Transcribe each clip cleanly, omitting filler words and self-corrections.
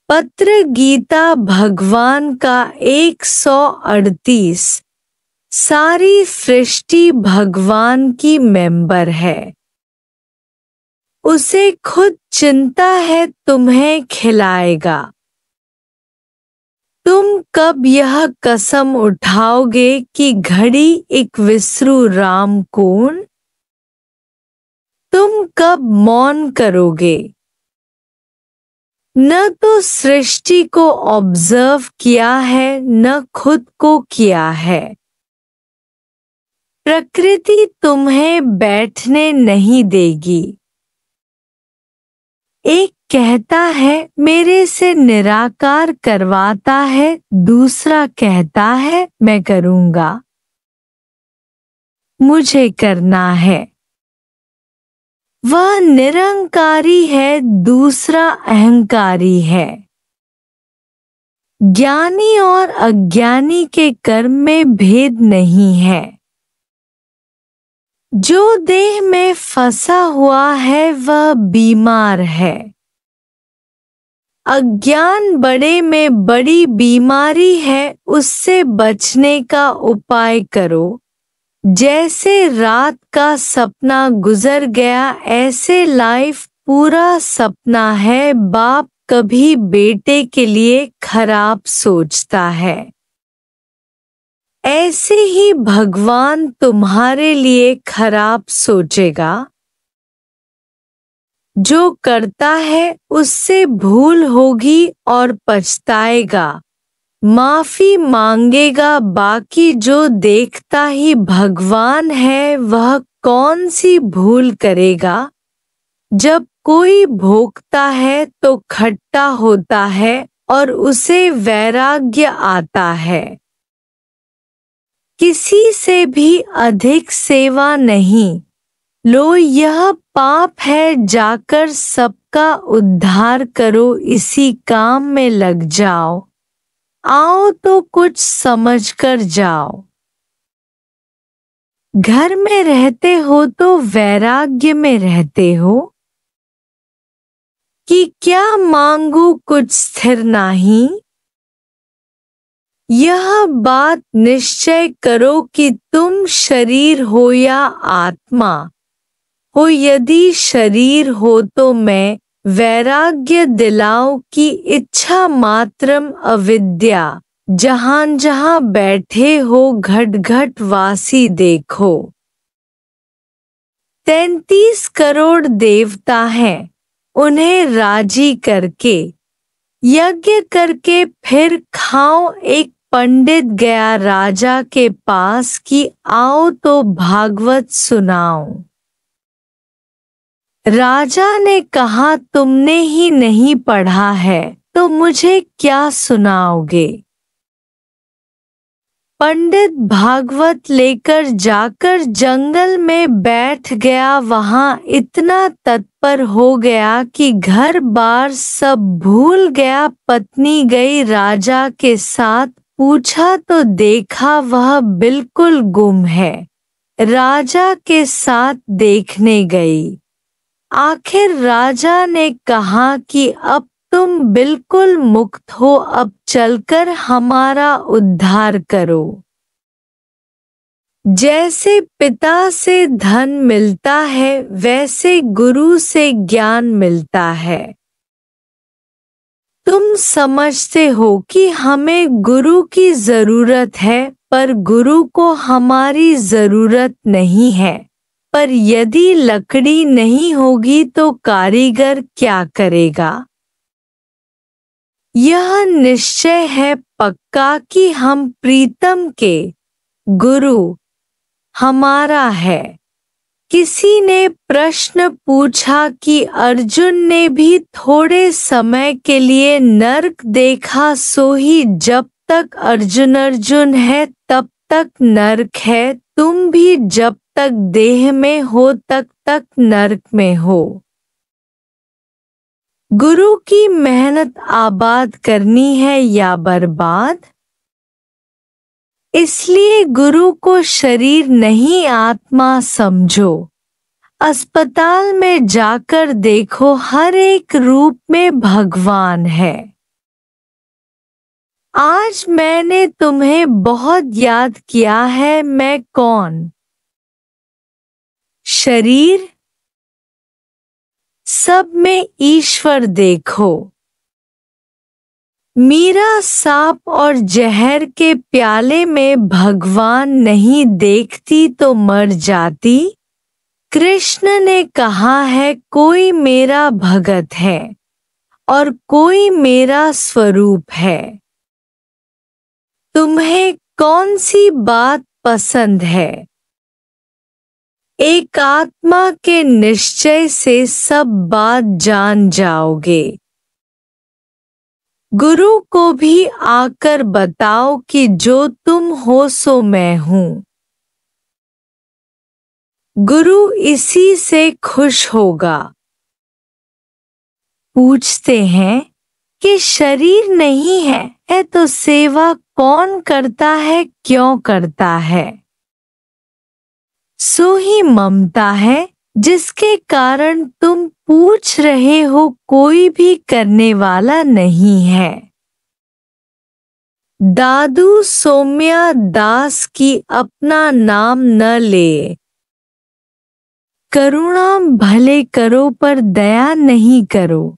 पत्र गीता भगवान का 138। सारी सृष्टि भगवान की मेंबर है। उसे खुद चिंता है तुम्हें खिलाएगा। तुम कब यह कसम उठाओगे कि घड़ी एक विसरू राम कौन? तुम कब मौन करोगे? न तो सृष्टि को ऑब्जर्व किया है न खुद को किया है। प्रकृति तुम्हें बैठने नहीं देगी। एक कहता है मेरे से निराकार करवाता है, दूसरा कहता है मैं करूंगा, मुझे करना है। वह निरंकारी है, दूसरा अहंकारी है। ज्ञानी और अज्ञानी के कर्म में भेद नहीं है। जो देह में फंसा हुआ है वह बीमार है। अज्ञान बड़े में बड़ी बीमारी है, उससे बचने का उपाय करो। जैसे रात का सपना गुजर गया ऐसे लाइफ पूरा सपना है। बाप कभी बेटे के लिए खराब सोचता है, ऐसे ही भगवान तुम्हारे लिए खराब सोचेगा। जो करता है उससे भूल होगी और पछताएगा, माफी मांगेगा। बाकी जो देखता ही भगवान है वह कौन सी भूल करेगा। जब कोई भोगता है तो खट्टा होता है और उसे वैराग्य आता है। किसी से भी अधिक सेवा नहीं लो, यह पाप है। जाकर सबका उद्धार करो, इसी काम में लग जाओ। आओ तो कुछ समझ कर जाओ। घर में रहते हो तो वैराग्य में रहते हो कि क्या मांगू कुछ स्थिर नहीं। यह बात निश्चय करो कि तुम शरीर हो या आत्मा हो। यदि शरीर हो तो मैं वैराग्य दिलाओ कि इच्छा मात्रम अविद्या। जहां जहां बैठे हो घट घट वासी देखो। 33 करोड़ देवता हैं, उन्हें राजी करके यज्ञ करके फिर खाओ। एक पंडित गया राजा के पास कि आओ तो भागवत सुनाओ। राजा ने कहा तुमने ही नहीं पढ़ा है तो मुझे क्या सुनाओगे। पंडित भागवत लेकर जाकर जंगल में बैठ गया। वहां इतना तत्पर हो गया कि घर बार सब भूल गया। पत्नी गई राजा के साथ, पूछा तो देखा वह बिल्कुल गुम है। राजा के साथ देखने गई। आखिर राजा ने कहा कि अब तुम बिल्कुल मुक्त हो, अब चलकर हमारा उद्धार करो। जैसे पिता से धन मिलता है वैसे गुरु से ज्ञान मिलता है। तुम समझते हो कि हमें गुरु की जरूरत है, पर गुरु को हमारी जरूरत नहीं है। पर यदि लकड़ी नहीं होगी तो कारीगर क्या करेगा। यह निश्चय है पक्का कि हम प्रीतम के गुरु हमारा है। किसी ने प्रश्न पूछा कि अर्जुन ने भी थोड़े समय के लिए नरक देखा, सो ही जब तक अर्जुन है तब तक नरक है। तुम भी जब तक देह में हो तब तक नरक में हो। गुरु की मेहनत आबाद करनी है या बर्बाद। इसलिए गुरु को शरीर नहीं आत्मा समझो। अस्पताल में जाकर देखो हर एक रूप में भगवान है। आज मैंने तुम्हें बहुत याद किया है। मैं कौन? शरीर? सब में ईश्वर देखो। मीरा सांप और जहर के प्याले में भगवान नहीं देखती तो मर जाती। कृष्ण ने कहा है कोई मेरा भगत है और कोई मेरा स्वरूप है। तुम्हें कौन सी बात पसंद है? एक आत्मा के निश्चय से सब बात जान जाओगे। गुरु को भी आकर बताओ कि जो तुम हो सो मैं हूँ। गुरु इसी से खुश होगा। पूछते हैं कि शरीर नहीं है तो सेवा कौन करता है, क्यों करता है? सो ही ममता है जिसके कारण तुम पूछ रहे हो, कोई भी करने वाला नहीं है। दादू सौम्या दास की अपना नाम न ले। करुणा भले करो पर दया नहीं करो।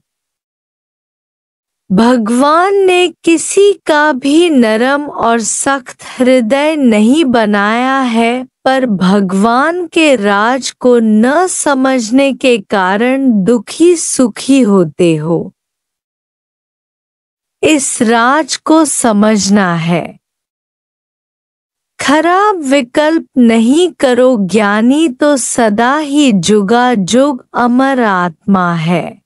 भगवान ने किसी का भी नरम और सख्त हृदय नहीं बनाया है, पर भगवान के राज को न समझने के कारण दुखी सुखी होते हो। इस राज को समझना है। खराब विकल्प नहीं करो, ज्ञानी तो सदा ही जुगा जुग अमर आत्मा है।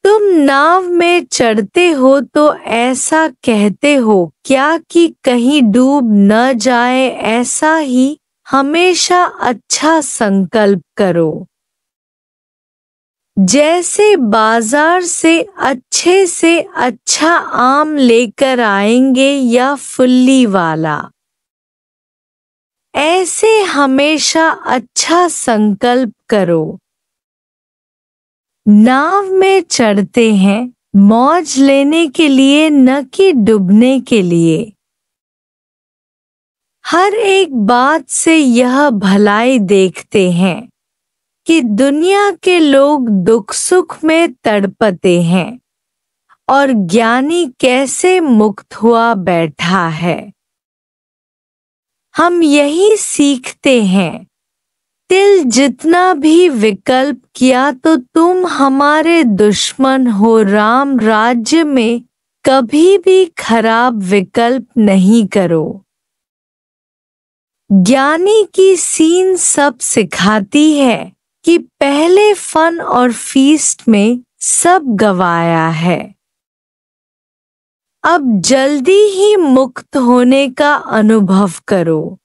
तुम नाव में चढ़ते हो तो ऐसा कहते हो क्या कि कहीं डूब न जाए, ऐसा ही हमेशा अच्छा संकल्प करो। जैसे बाजार से अच्छा आम लेकर आएंगे या फुल्ली वाला, ऐसे हमेशा अच्छा संकल्प करो। नाव में चढ़ते हैं मौज लेने के लिए, न कि डूबने के लिए। हर एक बात से यह भलाई देखते हैं कि दुनिया के लोग दुख सुख में तड़पते हैं और ज्ञानी कैसे मुक्त हुआ बैठा है। हम यही सीखते हैं। तिल जितना भी विकल्प किया तो तुम हमारे दुश्मन हो। राम राज्य में कभी भी खराब विकल्प नहीं करो। ज्ञानी की सीन सब सिखाती है कि पहले फन और फीस्ट में सब गवाया है। अब जल्दी ही मुक्त होने का अनुभव करो।